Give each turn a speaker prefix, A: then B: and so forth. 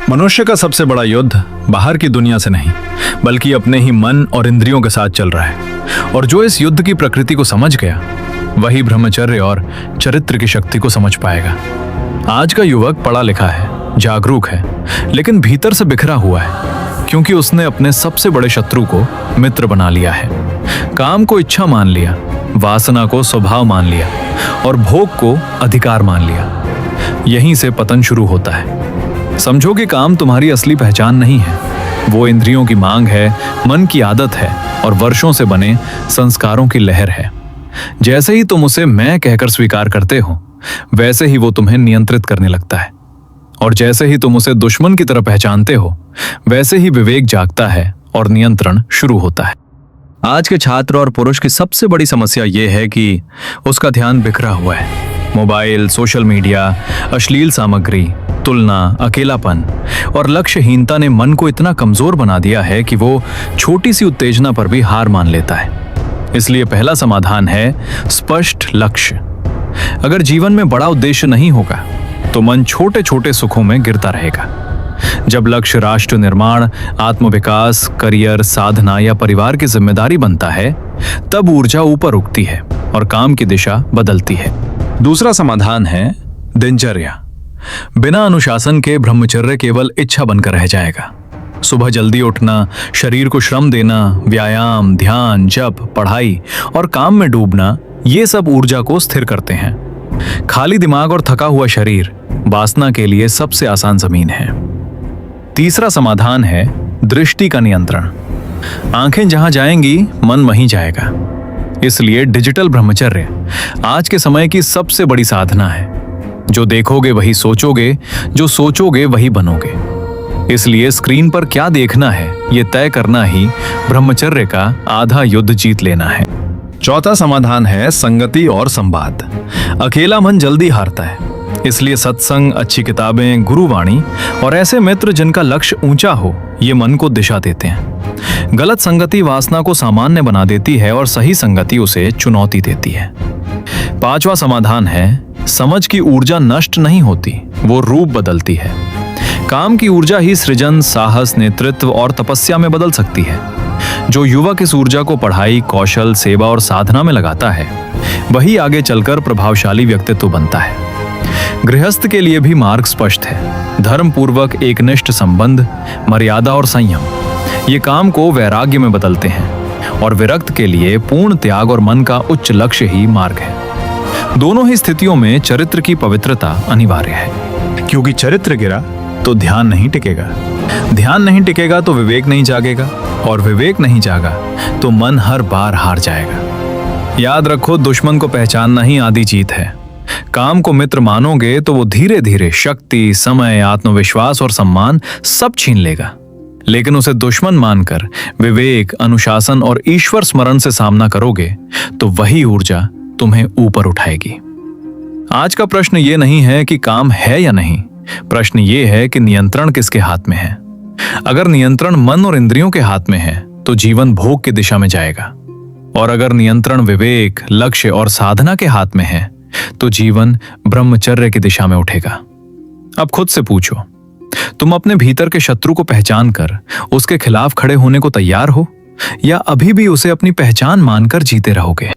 A: मनुष्य का सबसे बड़ा युद्ध बाहर की दुनिया से नहीं, बल्कि अपने ही मन और इंद्रियों के साथ चल रहा है। और जो इस युद्ध की प्रकृति को समझ गया, वही ब्रह्मचर्य और चरित्र की शक्ति को समझ पाएगा। आज का युवक पढ़ा लिखा है, जागरूक है, लेकिन भीतर से बिखरा हुआ है, क्योंकि उसने अपने सबसे बड़े शत्रु को मित्र बना लिया है। काम को इच्छा मान लिया, वासना को स्वभाव मान लिया और भोग को अधिकार मान लिया। यहीं से पतन शुरू होता है। समझो कि काम तुम्हारी असली पहचान नहीं है, वो इंद्रियों की मांग है, मन की आदत है और वर्षों से बने संस्कारों की लहर है। जैसे ही तुम उसे मैं कहकर स्वीकार करते हो, वैसे ही वो तुम्हें नियंत्रित करने लगता है। और जैसे ही तुम उसे दुश्मन की तरह पहचानते हो, वैसे ही विवेक जागता है और नियंत्रण शुरू होता है। आज के छात्र और पुरुष की सबसे बड़ी समस्या यह है कि उसका ध्यान बिखरा हुआ है। मोबाइल, सोशल मीडिया, अश्लील सामग्री, तुलना, अकेलापन और लक्ष्यहीनता ने मन को इतना कमजोर बना दिया है कि वो छोटी सी उत्तेजना पर भी हार मान लेता है। इसलिए पहला समाधान है स्पष्ट लक्ष्य। अगर जीवन में बड़ा उद्देश्य नहीं होगा, तो मन छोटे छोटे सुखों में गिरता रहेगा। जब लक्ष्य राष्ट्र निर्माण, आत्मविकास, करियर, साधना या परिवार की जिम्मेदारी बनता है, तब ऊर्जा ऊपर उठती है और काम की दिशा बदलती है। दूसरा समाधान है दिनचर्या। बिना अनुशासन के ब्रह्मचर्य केवल इच्छा बनकर रह जाएगा। सुबह जल्दी उठना, शरीर को श्रम देना, व्यायाम, ध्यान, जप, पढ़ाई और काम में डूबना, ये सब ऊर्जा को स्थिर करते हैं। खाली दिमाग और थका हुआ शरीर वासना के लिए सबसे आसान जमीन है। तीसरा समाधान है दृष्टि का नियंत्रण। आंखें जहां जाएंगी, मन वहीं जाएगा। इसलिए डिजिटल ब्रह्मचर्य आज के समय की सबसे बड़ी साधना है। जो देखोगे वही सोचोगे, जो सोचोगे वही बनोगे। इसलिए स्क्रीन पर क्या देखना है, ये तय करना ही ब्रह्मचर्य का आधा युद्ध जीत लेना है। चौथा समाधान है संगति और संवाद। अकेला मन जल्दी हारता है, इसलिए सत्संग, अच्छी किताबें, गुरुवाणी और ऐसे मित्र जिनका लक्ष्य ऊंचा हो, ये मन को दिशा देते हैं। गलत संगति वासना को सामान्य बना देती है और सही संगति उसे चुनौती देती है। पांचवा समाधान है समझ की ऊर्जा नष्ट नहीं होती, वो रूप बदलती है। काम की ऊर्जा ही सृजन, साहस, नेतृत्व और तपस्या में बदल सकती है। जो युवक इस ऊर्जा को पढ़ाई, कौशल, सेवा और साधना में लगाता है, वही आगे चलकर प्रभावशाली व्यक्तित्व बनता है। गृहस्थ के लिए भी मार्ग स्पष्ट है। धर्म पूर्वक एकनिष्ठ संबंध, मर्यादा और संयम, ये काम को वैराग्य में बदलते हैं। और विरक्त के लिए पूर्ण त्याग और मन का उच्च लक्ष्य ही मार्ग है। दोनों ही स्थितियों में चरित्र की पवित्रता अनिवार्य है, क्योंकि चरित्र गिरा तो ध्यान नहीं टिकेगा, ध्यान नहीं टिकेगा तो विवेक नहीं जागेगा, और विवेक नहीं जागा तो मन हर बार हार जाएगा। याद रखो, दुश्मन को पहचानना ही आधी जीत है। काम को मित्र मानोगे तो वो धीरे धीरे शक्ति, समय, आत्मविश्वास और सम्मान सब छीन लेगा। लेकिन उसे दुश्मन मानकर विवेक, अनुशासन और ईश्वर स्मरण से सामना करोगे तो वही ऊर्जा तुम्हें ऊपर उठाएगी। आज का प्रश्न ये नहीं है कि काम है या नहीं, प्रश्न ये है कि नियंत्रण किसके हाथ में है। अगर नियंत्रण मन और इंद्रियों के हाथ में है, तो जीवन भोग की दिशा में जाएगा। और अगर नियंत्रण विवेक, लक्ष्य और साधना के हाथ में है, तो जीवन ब्रह्मचर्य की दिशा में उठेगा। अब खुद से पूछो, तुम अपने भीतर के शत्रु को पहचान कर उसके खिलाफ खड़े होने को तैयार हो, या अभी भी उसे अपनी पहचान मानकर जीते रहोगे?